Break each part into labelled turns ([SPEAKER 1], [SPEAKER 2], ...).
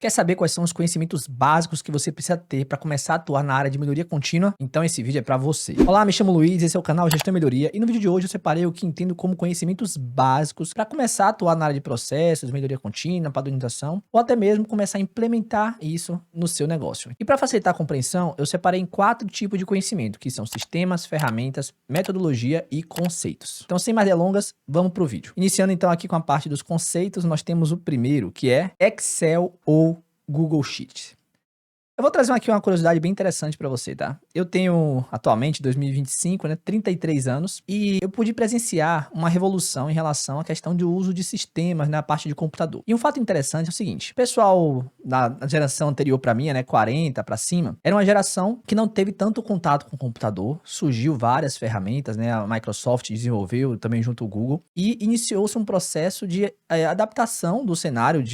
[SPEAKER 1] Quer saber quais são os conhecimentos básicos que você precisa ter para começar a atuar na área de melhoria contínua? Então esse vídeo é para você. Olá, me chamo Luiz, esse é o canal Gestão e Melhoria, e no vídeo de hoje eu separei o que entendo como conhecimentos básicos para começar a atuar na área de processos, melhoria contínua, padronização, ou até mesmo começar a implementar isso no seu negócio. E para facilitar a compreensão, eu separei em 4 tipos de conhecimento, que são sistemas, ferramentas, metodologia e conceitos. Então, sem mais delongas, vamos para o vídeo. Iniciando então aqui com a parte dos conceitos, nós temos o primeiro, que é Excel ou Google Sheets. Eu vou trazer aqui uma curiosidade bem interessante para você, tá? Eu tenho, atualmente, 2025, né, 33 anos, e eu pude presenciar uma revolução em relação à questão do uso de sistemas na parte de computador. E um fato interessante é o seguinte, o pessoal da geração anterior para mim, né, 40 para cima, era uma geração que não teve tanto contato com o computador, surgiu várias ferramentas, né, a Microsoft desenvolveu também junto ao Google, e iniciou-se um processo de adaptação do cenário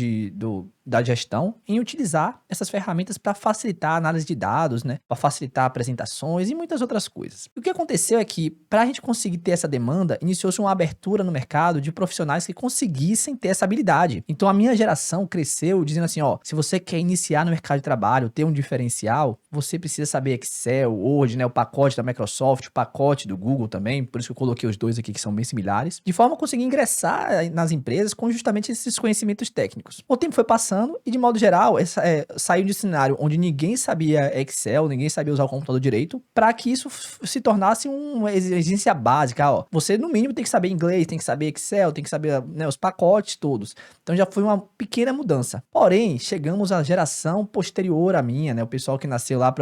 [SPEAKER 1] da gestão em utilizar essas ferramentas para facilitar a análise de dados, né, para facilitar apresentações e muitas outras coisas. E o que aconteceu é que, para a gente conseguir ter essa demanda, iniciou-se uma abertura no mercado de profissionais que conseguissem ter essa habilidade. Então a minha geração cresceu dizendo assim, ó, se você quer iniciar no mercado de trabalho, ter um diferencial, você precisa saber Excel, Word, né, o pacote da Microsoft, o pacote do Google também, por isso que eu coloquei os dois aqui que são bem similares, de forma a conseguir ingressar nas empresas com justamente esses conhecimentos técnicos. O tempo foi passando e, de modo geral, saiu de cenário onde ninguém sabia Excel, ninguém sabia usar o computador direito, para que isso se tornasse uma exigência básica. Ó, você, no mínimo, tem que saber inglês, tem que saber Excel, tem que saber, né, os pacotes todos. Então já foi uma pequena mudança. Porém, chegamos à geração posterior à minha, né, o pessoal que nasceu lá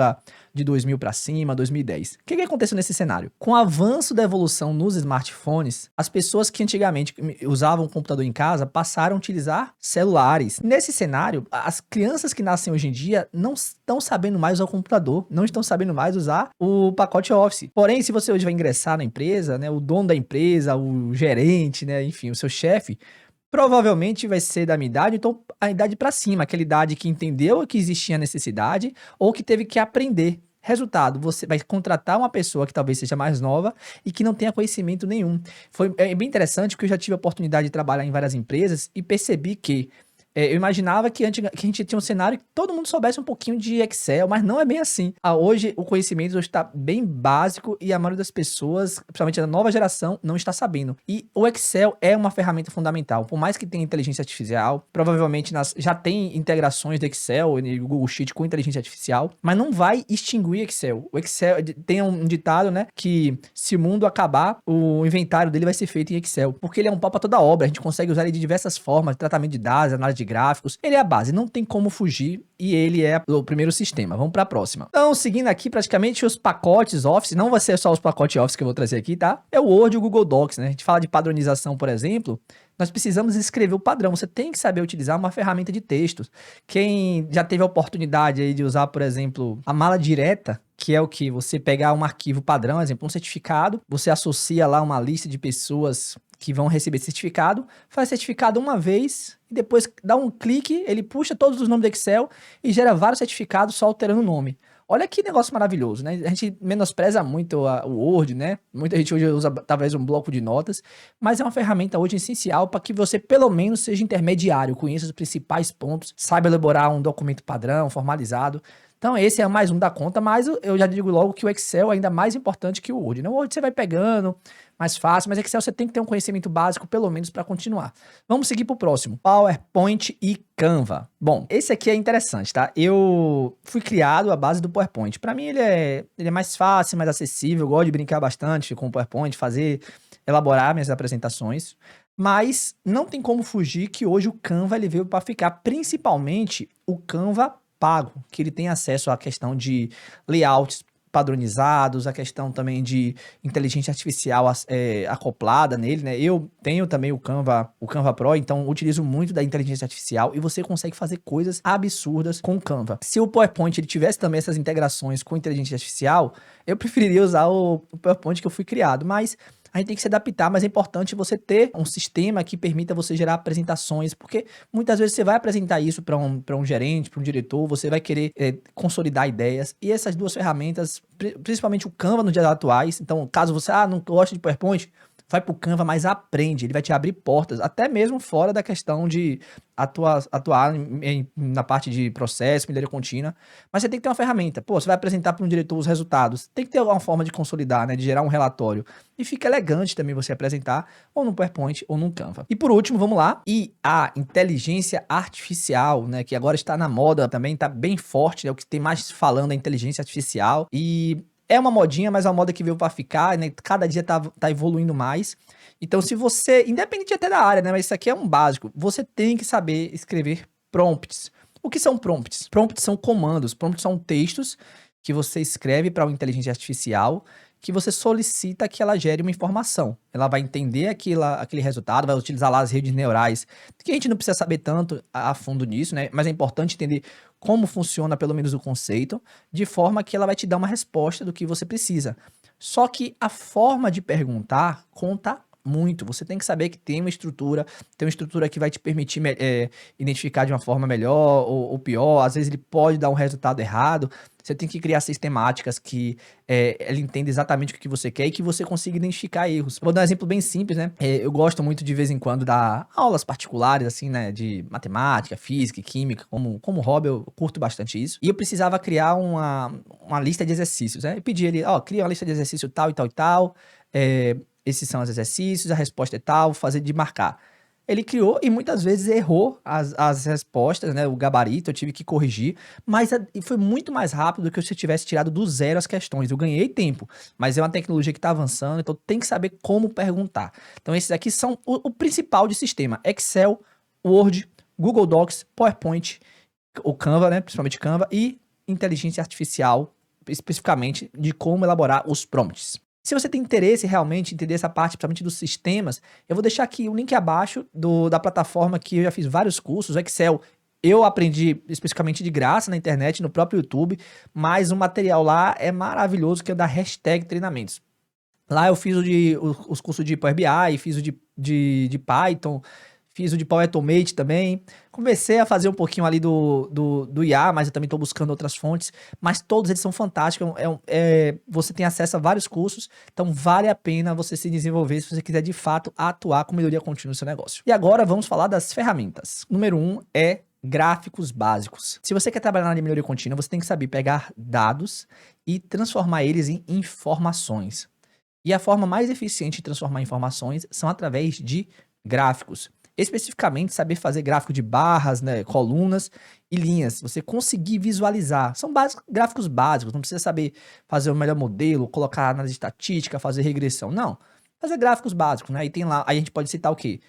[SPEAKER 1] de 2000 para cima, 2010. O que aconteceu nesse cenário? Com o avanço da evolução nos smartphones, as pessoas que antigamente usavam o computador em casa passaram a utilizar celulares. Nesse cenário, as crianças que nascem hoje em dia não estão sabendo mais usar o computador, não estão sabendo mais usar o pacote Office. Porém, se você hoje vai ingressar na empresa, né, o dono da empresa, o gerente, né, enfim, o seu chefe, provavelmente vai ser da minha idade, então a idade para cima, aquela idade que entendeu que existia necessidade ou que teve que aprender. Resultado, você vai contratar uma pessoa que talvez seja mais nova e que não tenha conhecimento nenhum. É bem interessante porque eu já tive a oportunidade de trabalhar em várias empresas e percebi que eu imaginava que a gente tinha um cenário que todo mundo soubesse um pouquinho de Excel, mas não é bem assim. Hoje, o conhecimento está bem básico e a maioria das pessoas, principalmente a nova geração, não está sabendo. E o Excel é uma ferramenta fundamental. Por mais que tenha inteligência artificial, provavelmente já tem integrações do Excel e Google Sheet com inteligência artificial, mas não vai extinguir Excel. O Excel tem um ditado, né, que se o mundo acabar, o inventário dele vai ser feito em Excel, porque ele é um pau para toda obra. A gente consegue usar ele de diversas formas, tratamento de dados, análise de gráficos, ele é a base, não tem como fugir e ele é o primeiro sistema. Vamos para a próxima. Então, seguindo aqui praticamente os pacotes Office, não vai ser só os pacotes Office que eu vou trazer aqui, tá? É o Word e o Google Docs, né? A gente fala de padronização, por exemplo, nós precisamos escrever o padrão. Você tem que saber utilizar uma ferramenta de textos. Quem já teve a oportunidade aí de usar, por exemplo, a mala direta, que é o que? Você pegar um arquivo padrão, exemplo, um certificado, você associa lá uma lista de pessoas que vão receber certificado, faz certificado uma vez e depois dá um clique, ele puxa todos os nomes do Excel e gera vários certificados só alterando o nome. Olha que negócio maravilhoso, né? A gente menospreza muito o Word, né? Muita gente hoje usa talvez um bloco de notas, mas é uma ferramenta hoje essencial para que você pelo menos seja intermediário, conheça os principais pontos, saiba elaborar um documento padrão, formalizado. Então esse é mais um da conta, mas eu já digo logo que o Excel é ainda mais importante que o Word, né? O Word você vai pegando mais fácil, mas Excel você tem que ter um conhecimento básico pelo menos para continuar. Vamos seguir para o próximo, PowerPoint e Canva. Bom, esse aqui é interessante, tá? Eu fui criado à base do PowerPoint. Para mim ele é mais fácil, mais acessível, eu gosto de brincar bastante com o PowerPoint, elaborar minhas apresentações, mas não tem como fugir que hoje o Canva ele veio para ficar, principalmente o Canva pago, que ele tem acesso à questão de layouts padronizados, a questão também de inteligência artificial acoplada nele, né? Eu tenho também o Canva Pro, então utilizo muito da inteligência artificial e você consegue fazer coisas absurdas com o Canva. Se o PowerPoint ele tivesse também essas integrações com inteligência artificial, eu preferiria usar o PowerPoint que eu fui criado, mas a gente tem que se adaptar, mas é importante você ter um sistema que permita você gerar apresentações, porque muitas vezes você vai apresentar isso para um gerente, para um diretor, você vai querer consolidar ideias, e essas duas ferramentas, principalmente o Canva nos dias atuais, então caso você não goste de PowerPoint, vai pro Canva, mas aprende, ele vai te abrir portas, até mesmo fora da questão de atuar na parte de processo, melhoria contínua, mas você tem que ter uma ferramenta. Pô, você vai apresentar para um diretor os resultados, tem que ter alguma forma de consolidar, né, de gerar um relatório. E fica elegante também você apresentar ou no PowerPoint ou no Canva. E por último, vamos lá, IA, inteligência artificial, né, que agora está na moda também, tá bem forte, é o que tem mais falando é inteligência artificial e é uma modinha, mas é uma moda que veio para ficar, né? Cada dia tá evoluindo mais. Então, se você, independente até da área, né? Mas isso aqui é um básico. Você tem que saber escrever prompts. O que são prompts? Prompts são comandos. Prompts são textos que você escreve para uma inteligência artificial que você solicita que ela gere uma informação. Ela vai entender aquele resultado, vai utilizar lá as redes neurais, que a gente não precisa saber tanto a fundo nisso, né? Mas é importante entender como funciona pelo menos o conceito, de forma que ela vai te dar uma resposta do que você precisa. Só que a forma de perguntar conta muito. Você tem que saber que tem uma estrutura que vai te permitir identificar de uma forma melhor ou pior. Às vezes ele pode dar um resultado errado. Você tem que criar sistemáticas que ela entenda exatamente o que você quer e que você consiga identificar erros. Vou dar um exemplo bem simples, né? Eu gosto muito de vez em quando dar aulas particulares, assim, né? De matemática, física e química. Como hobby, eu curto bastante isso. E eu precisava criar uma lista de exercícios, né? Eu pedi ele, cria uma lista de exercício tal e tal e tal. Esses são os exercícios, a resposta é tal, fazer de marcar. Ele criou e muitas vezes errou as respostas, né? O gabarito, eu tive que corrigir, mas foi muito mais rápido do que se eu tivesse tirado do zero as questões. Eu ganhei tempo, mas é uma tecnologia que está avançando, então tem que saber como perguntar. Então esses aqui são o principal de sistema: Excel, Word, Google Docs, PowerPoint, o Canva, né? Principalmente Canva, e inteligência artificial, especificamente de como elaborar os prompts. Se você tem interesse realmente em entender essa parte, principalmente dos sistemas, eu vou deixar aqui o link abaixo da plataforma que eu já fiz vários cursos. O Excel eu aprendi especificamente de graça na internet, no próprio YouTube, mas o material lá é maravilhoso, que é da #treinamentos. Lá eu fiz os cursos de Power BI, fiz o de Python, fiz o de Power Automate também. Comecei a fazer um pouquinho ali do IA, mas eu também estou buscando outras fontes. Mas todos eles são fantásticos. Você tem acesso a vários cursos, então vale a pena você se desenvolver se você quiser de fato atuar com melhoria contínua no seu negócio. E agora vamos falar das ferramentas. Número 1 é gráficos básicos. Se você quer trabalhar na área de melhoria contínua, você tem que saber pegar dados e transformar eles em informações. E a forma mais eficiente de transformar informações são através de gráficos. Especificamente, saber fazer gráfico de barras, né, colunas e linhas. Você conseguir visualizar. São gráficos básicos, não precisa saber fazer o melhor modelo, colocar análise estatística, fazer regressão. Não. Fazer gráficos básicos, né? E tem lá, aí a gente pode citar o quê?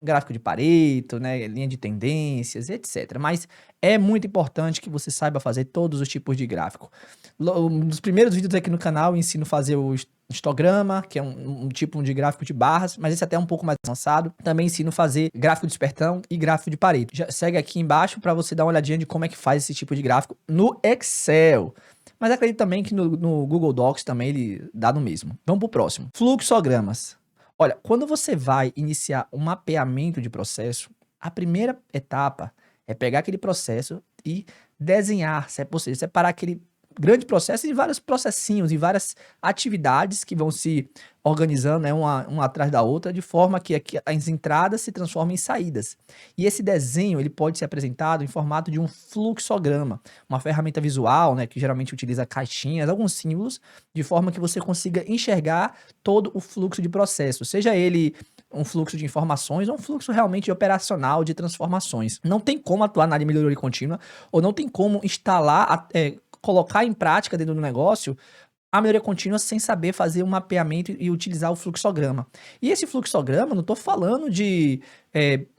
[SPEAKER 1] Gráfico de Pareto, né, linha de tendências, etc. Mas é muito importante que você saiba fazer todos os tipos de gráfico. Nos primeiros vídeos aqui no canal eu ensino a fazer o histograma, que é um tipo de gráfico de barras, mas esse até é um pouco mais avançado. Também ensino a fazer gráfico de espertão e gráfico de Pareto. Já segue aqui embaixo para você dar uma olhadinha de como é que faz esse tipo de gráfico no Excel. Mas acredito também que no Google Docs também ele dá no mesmo. Vamos pro próximo. Fluxogramas. Olha, quando você vai iniciar um mapeamento de processo, a primeira etapa é pegar aquele processo e desenhar, se é possível, separar aquele grande processo em vários processinhos, em várias atividades que vão se organizando, né, uma atrás da outra, de forma que as entradas se transformem em saídas. E esse desenho ele pode ser apresentado em formato de um fluxograma, uma ferramenta visual, né, que geralmente utiliza caixinhas, alguns símbolos, de forma que você consiga enxergar todo o fluxo de processo, seja ele um fluxo de informações ou um fluxo realmente operacional de transformações. Não tem como atuar na área de melhoria contínua, ou não tem como instalar, colocar em prática dentro do negócio a melhoria contínua sem saber fazer um mapeamento e utilizar o fluxograma. E esse fluxograma, não estou falando de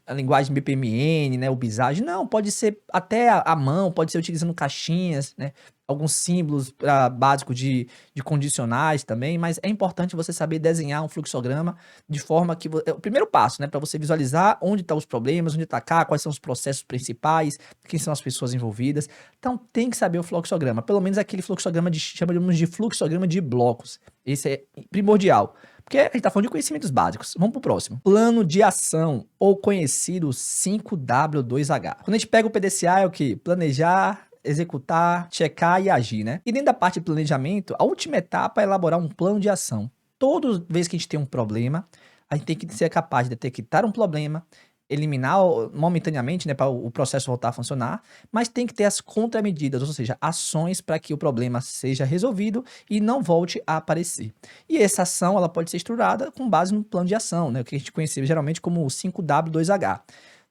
[SPEAKER 1] a linguagem BPMN, né, o Visage, não, pode ser até a mão, pode ser utilizando caixinhas, né, alguns símbolos básicos de condicionais também, mas é importante você saber desenhar um fluxograma de forma que... É o primeiro passo, né, para você visualizar onde estão os problemas, onde está cá, quais são os processos principais, quem são as pessoas envolvidas. Então tem que saber o fluxograma, pelo menos aquele fluxograma chamamos de fluxograma de blocos. Esse é primordial. Porque a gente tá falando de conhecimentos básicos. Vamos pro próximo. Plano de ação, ou conhecido 5W2H. Quando a gente pega o PDCA é o quê? Planejar, executar, checar e agir, né? E dentro da parte de planejamento, a última etapa é elaborar um plano de ação. toda vez que a gente tem um problema, a gente tem que ser capaz de detectar um problema, eliminar momentaneamente, né, para o processo voltar a funcionar, mas tem que ter as contramedidas, ou seja, ações para que o problema seja resolvido e não volte a aparecer. E essa ação, ela pode ser estruturada com base no plano de ação, né, o que a gente conhece geralmente como o 5W2H.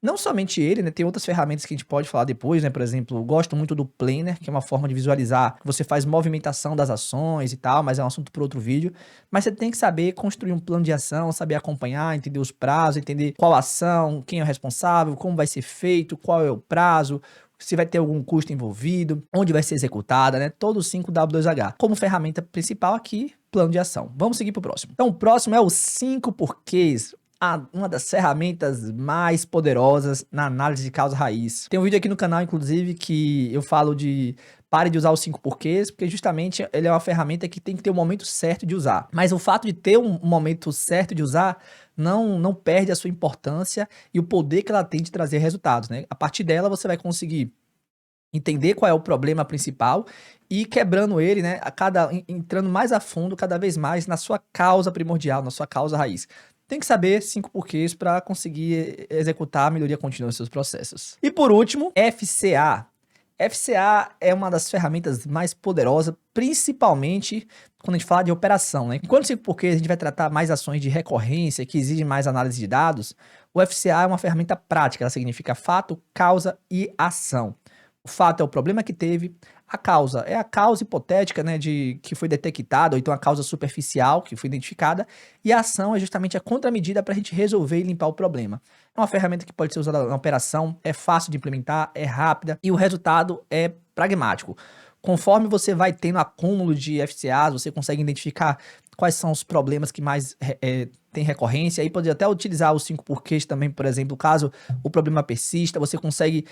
[SPEAKER 1] Não somente ele, né, tem outras ferramentas que a gente pode falar depois, né, por exemplo, eu gosto muito do Planner, que é uma forma de visualizar, você faz movimentação das ações e tal, mas é um assunto para outro vídeo, mas você tem que saber construir um plano de ação, saber acompanhar, entender os prazos, entender qual ação, quem é o responsável, como vai ser feito, qual é o prazo, se vai ter algum custo envolvido, onde vai ser executada, né, todo o 5W2H. Como ferramenta principal aqui, plano de ação. Vamos seguir para o próximo. Então, o próximo é os 5 porquês, uma das ferramentas mais poderosas na análise de causa raiz. Tem um vídeo aqui no canal, inclusive, que eu falo de pare de usar os 5 porquês, porque justamente ele é uma ferramenta que tem que ter o momento certo de usar. Mas o fato de ter um momento certo de usar não perde a sua importância e o poder que ela tem de trazer resultados, né? A partir dela você vai conseguir entender qual é o problema principal e quebrando ele, né, entrando mais a fundo cada vez mais na sua causa primordial, na sua causa raiz. Tem que saber 5 porquês para conseguir executar a melhoria contínua nos seus processos. E por último, FCA. FCA é uma das ferramentas mais poderosas, principalmente quando a gente fala de operação, né? Enquanto 5 porquês a gente vai tratar mais ações de recorrência, que exigem mais análise de dados, o FCA é uma ferramenta prática, ela significa fato, causa e ação. O fato é o problema que teve, a causa é a causa hipotética, né, que foi detectada, ou então a causa superficial que foi identificada, e a ação é justamente a contramedida para a gente resolver e limpar o problema. É uma ferramenta que pode ser usada na operação, é fácil de implementar, é rápida e o resultado é pragmático. Conforme você vai tendo acúmulo de FCAs, você consegue identificar quais são os problemas que mais tem recorrência, aí pode até utilizar os 5 porquês também, por exemplo, caso o problema persista, você consegue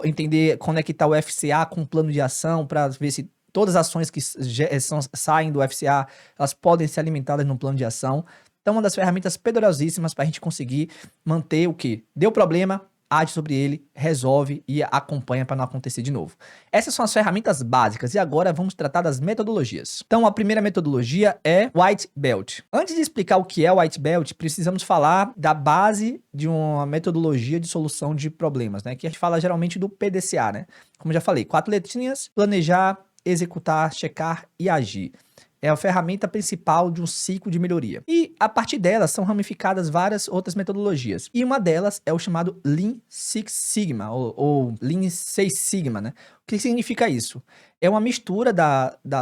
[SPEAKER 1] entender conectar o FCA com o plano de ação para ver se todas as ações que saem do FCA, elas podem ser alimentadas no plano de ação. Então, uma das ferramentas poderosíssimas para a gente conseguir manter o que? Deu problema, age sobre ele, resolve e acompanha para não acontecer de novo. Essas são as ferramentas básicas e agora vamos tratar das metodologias. Então, a primeira metodologia é White Belt. Antes de explicar o que é o White Belt, precisamos falar da base de uma metodologia de solução de problemas, né? Que a gente fala geralmente do PDCA, né? Como já falei, 4 letrinhas: planejar, executar, checar e agir. É a ferramenta principal de um ciclo de melhoria. E a partir delas são ramificadas várias outras metodologias. E uma delas é o chamado Lean Six Sigma, ou Lean 6 Sigma, né? O que significa isso? É uma mistura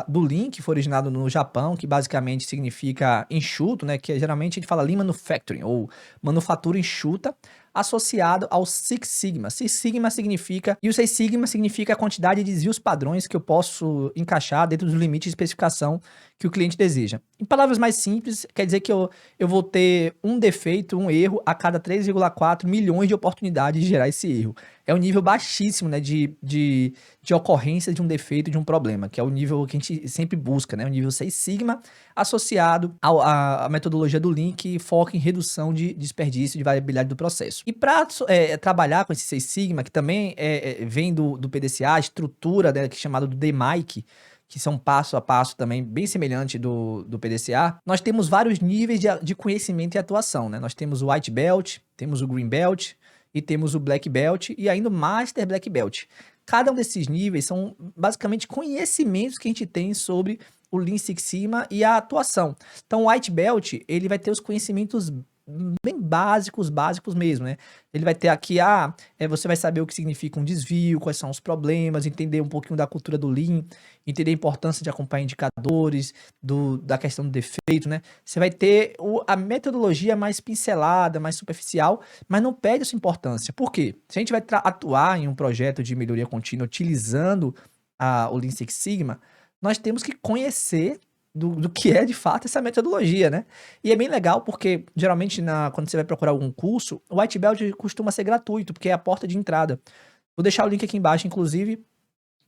[SPEAKER 1] do Lean, que foi originado no Japão, que basicamente significa enxuto, né? Que geralmente a gente fala Lean Manufacturing, ou manufatura enxuta, associado ao Six Sigma. Six Sigma significa, e o 6 Sigma significa a quantidade de desvios padrões que eu posso encaixar dentro dos limites de especificação que o cliente deseja. Em palavras mais simples, quer dizer que eu vou ter um defeito, um erro a cada 3,4 milhões de oportunidades de gerar esse erro. É um nível baixíssimo, né, de ocorrência de um defeito, de um problema, que é o nível que a gente sempre busca, né, o nível 6 Sigma, associado à metodologia do Lean, que foca em redução de desperdício, de variabilidade do processo. E para trabalhar com esse 6 Sigma, que também vem do PDCA, a estrutura, né, que é chamada do DMAIC, que são passo a passo também bem semelhante do PDCA, nós temos vários níveis de conhecimento e atuação, né? Nós temos o White Belt, temos o Green Belt e temos o Black Belt e ainda o Master Black Belt. Cada um desses níveis são basicamente conhecimentos que a gente tem sobre o Lean Six Sigma e a atuação. Então o White Belt, ele vai ter os conhecimentos bem básicos mesmo, né? Ele vai ter aqui, você vai saber o que significa um desvio, quais são os problemas, entender um pouquinho da cultura do Lean, entender a importância de acompanhar indicadores, da questão do defeito, né? Você vai ter a metodologia mais pincelada, mais superficial, mas não perde essa importância. Por quê? Se a gente vai atuar em um projeto de melhoria contínua utilizando o Lean Six Sigma, nós temos que conhecer do que é de fato essa metodologia, né? E é bem legal porque geralmente quando você vai procurar algum curso, o White Belt costuma ser gratuito, porque é a porta de entrada. Vou deixar o link aqui embaixo, inclusive,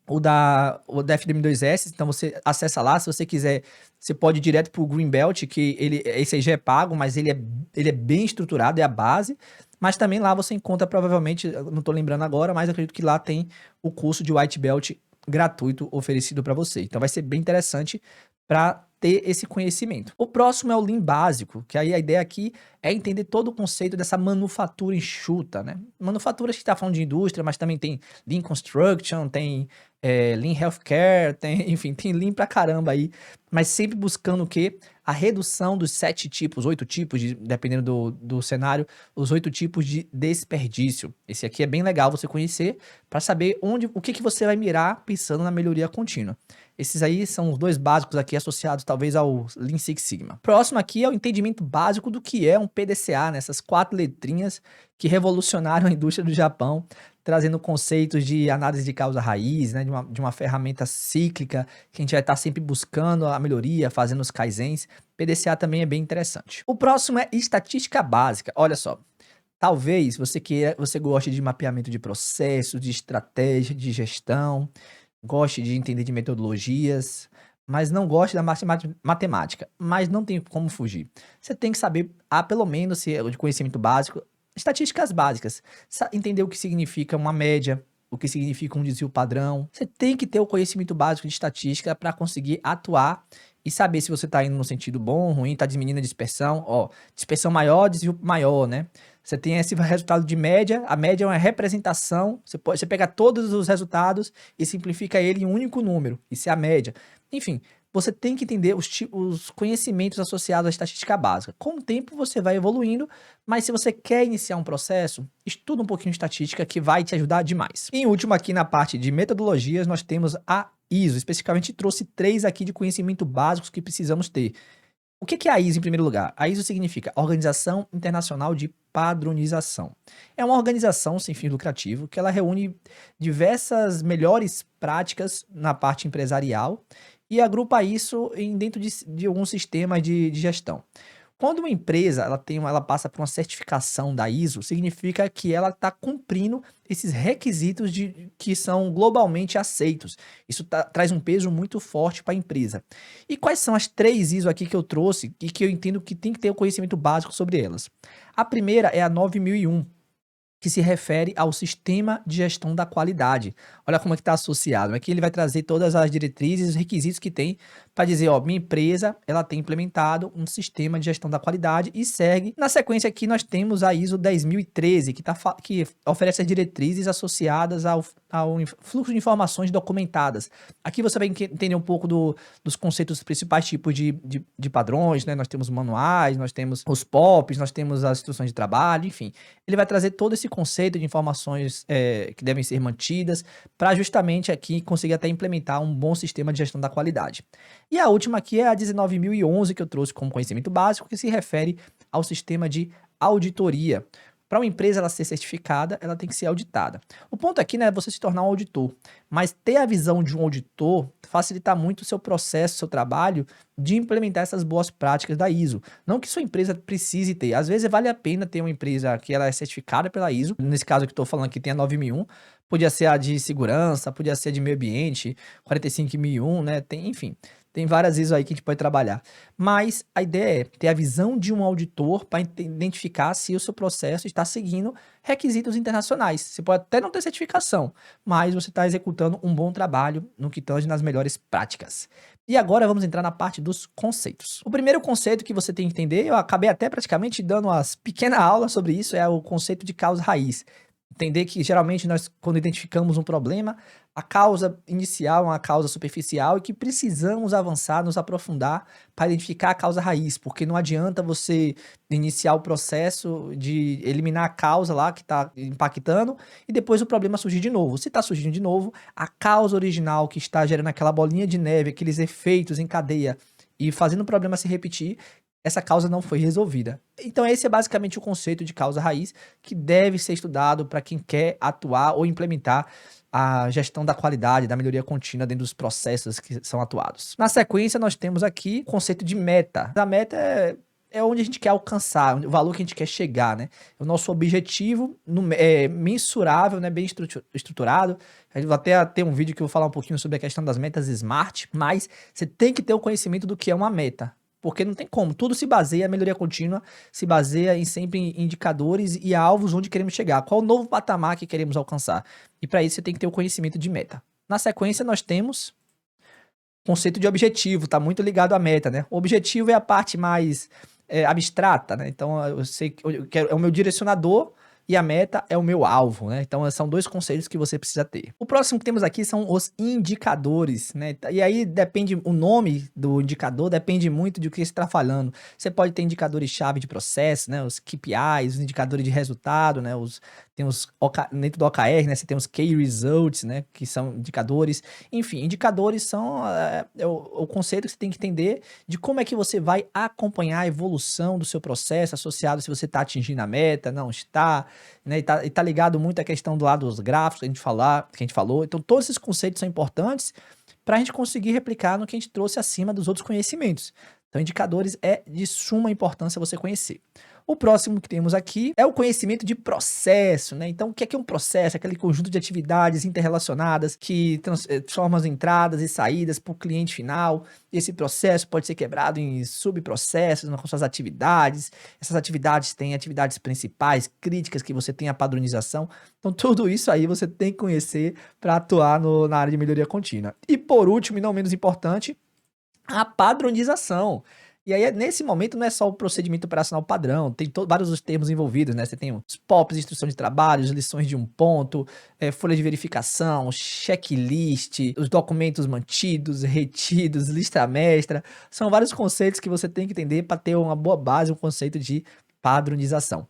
[SPEAKER 1] o da FDM2S, então você acessa lá, se você quiser, você pode ir direto pro Green Belt, que esse aí já é pago, mas ele é bem estruturado, é a base, mas também lá você encontra provavelmente, eu não tô lembrando agora, mas acredito que lá tem o curso de White Belt gratuito oferecido para você. Então vai ser bem interessante para ter esse conhecimento. O próximo é o Lean básico, que aí a ideia aqui é entender todo o conceito dessa manufatura enxuta, né? Manufatura, a gente está falando de indústria, mas também tem Lean Construction, tem Lean Healthcare, tem, enfim, tem Lean pra caramba aí, mas sempre buscando o quê? A redução dos 7 tipos, 8 tipos, dependendo do cenário, os 8 tipos de desperdício. Esse aqui é bem legal você conhecer para saber o que você vai mirar pensando na melhoria contínua. Esses aí são os 2 básicos aqui associados talvez ao Lean Six Sigma. Próximo aqui é o entendimento básico do que é um PDCA, né? Essas 4 letrinhas que revolucionaram a indústria do Japão, trazendo conceitos de análise de causa raiz, né? De uma ferramenta cíclica que a gente vai estar sempre buscando a melhoria, fazendo os kaizens. PDCA também é bem interessante. O próximo é estatística básica. Olha só. Talvez você goste de mapeamento de processos, de estratégia, de gestão, goste de entender de metodologias, mas não goste da matemática, mas não tem como fugir. Você tem que saber, pelo menos, se é de conhecimento básico, estatísticas básicas, entender o que significa uma média, o que significa um desvio padrão. Você tem que ter o conhecimento básico de estatística para conseguir atuar e saber se você está indo no sentido bom, ruim, está diminuindo a dispersão. Ó, dispersão maior, desvio maior, né? Você tem esse resultado de média, a média é uma representação, você pega todos os resultados e simplifica ele em um único número, isso é a média. Enfim, você tem que entender os conhecimentos associados à estatística básica. Com o tempo você vai evoluindo, mas se você quer iniciar um processo, estuda um pouquinho de estatística que vai te ajudar demais. E em último aqui na parte de metodologias, nós temos a ISO, especificamente trouxe 3 aqui de conhecimento básicos que precisamos ter. O que é a ISO em primeiro lugar? A ISO significa Organização Internacional de Padronização. É uma organização sem fim lucrativo que ela reúne diversas melhores práticas na parte empresarial e agrupa isso dentro de algum sistema de gestão. Quando uma empresa ela passa por uma certificação da ISO, significa que ela está cumprindo esses requisitos que são globalmente aceitos. Isso traz um peso muito forte para a empresa. E quais são as 3 ISO aqui que eu trouxe e que eu entendo que tem que ter o conhecimento básico sobre elas? A primeira é a 9001. Que se refere ao sistema de gestão da qualidade. Olha como é que está associado. Aqui ele vai trazer todas as diretrizes e os requisitos que tem para dizer, ó, minha empresa, ela tem implementado um sistema de gestão da qualidade e segue. Na sequência aqui nós temos a ISO 10013, que oferece as diretrizes associadas ao fluxo de informações documentadas. Aqui você vai entender um pouco dos conceitos, dos principais tipos de padrões, né? Nós temos manuais, nós temos os POPs, nós temos as instruções de trabalho, enfim. Ele vai trazer todo esse conceito de informações que devem ser mantidas para justamente aqui conseguir até implementar um bom sistema de gestão da qualidade. E a última aqui é a 19011 que eu trouxe como conhecimento básico, que se refere ao sistema de auditoria. Para uma empresa ela ser certificada, ela tem que ser auditada. O ponto aqui, né, é você se tornar um auditor, mas ter a visão de um auditor facilita muito o seu processo, o seu trabalho de implementar essas boas práticas da ISO. Não que sua empresa precise ter, às vezes vale a pena ter uma empresa que ela é certificada pela ISO, nesse caso que estou falando que tem a 9001, podia ser a de segurança, podia ser a de meio ambiente, 45001, né, enfim. Tem várias ISO aí que a gente pode trabalhar. Mas a ideia é ter a visão de um auditor para identificar se o seu processo está seguindo requisitos internacionais. Você pode até não ter certificação, mas você está executando um bom trabalho no que tange nas melhores práticas. E agora vamos entrar na parte dos conceitos. O primeiro conceito que você tem que entender, eu acabei até praticamente dando umas pequenas aulas sobre isso, é o conceito de causa raiz. Entender que geralmente nós, quando identificamos um problema, a causa inicial é uma causa superficial e que precisamos avançar, nos aprofundar para identificar a causa raiz, porque não adianta você iniciar o processo de eliminar a causa lá que está impactando e depois o problema surgir de novo. Se está surgindo de novo, a causa original que está gerando aquela bolinha de neve, aqueles efeitos em cadeia e fazendo o problema se repetir, essa causa não foi resolvida. Então esse é basicamente o conceito de causa raiz que deve ser estudado para quem quer atuar ou implementar a gestão da qualidade, da melhoria contínua dentro dos processos que são atuados. Na sequência, nós temos aqui o conceito de meta. A meta é onde a gente quer alcançar, o valor que a gente quer chegar, né? O nosso objetivo mensurável, né? Bem estruturado. A gente vai até ter um vídeo que eu vou falar um pouquinho sobre a questão das metas SMART, mas você tem que ter o conhecimento do que é uma meta. Porque não tem como, tudo se baseia, a melhoria contínua se baseia sempre em indicadores e alvos onde queremos chegar, qual o novo patamar que queremos alcançar. E para isso você tem que ter o conhecimento de meta. Na sequência nós temos conceito de objetivo, está muito ligado à meta, né? O objetivo é a parte mais abstrata, né? Então eu sei que eu quero, é o meu direcionador e a meta é o meu alvo, né? Então são dois conceitos que você precisa ter. O próximo que temos aqui são os indicadores, né? E aí depende, o nome do indicador depende muito de o que você está falando. Você pode ter indicadores-chave de processo, né? Os KPIs, os indicadores de resultado, né? Tem os dentro do OKR, né? Você tem os Key Results, né? Que são indicadores. Enfim, indicadores são o conceito que você tem que entender de como é que você vai acompanhar a evolução do seu processo, associado se você está atingindo a meta, não está, né? E tá ligado muito à questão do lado dos gráficos que a gente falou. Então, todos esses conceitos são importantes para a gente conseguir replicar no que a gente trouxe acima dos outros conhecimentos. Então, indicadores é de suma importância você conhecer. O próximo que temos aqui é o conhecimento de processo, né? Então, o que é um processo? Aquele conjunto de atividades interrelacionadas que transformam as entradas e saídas para o cliente final. Esse processo pode ser quebrado em subprocessos, com suas atividades. Essas atividades têm atividades principais, críticas, que você tem a padronização. Então, tudo isso aí você tem que conhecer para atuar na área de melhoria contínua. E por último, e não menos importante, a padronização. E aí, nesse momento, não é só o procedimento operacional padrão, tem vários os termos envolvidos, né? Você tem os POPs, instrução de trabalho, as lições de um ponto, folha de verificação, checklist, os documentos mantidos, retidos, lista mestra. São vários conceitos que você tem que entender para ter uma boa base, um conceito de padronização.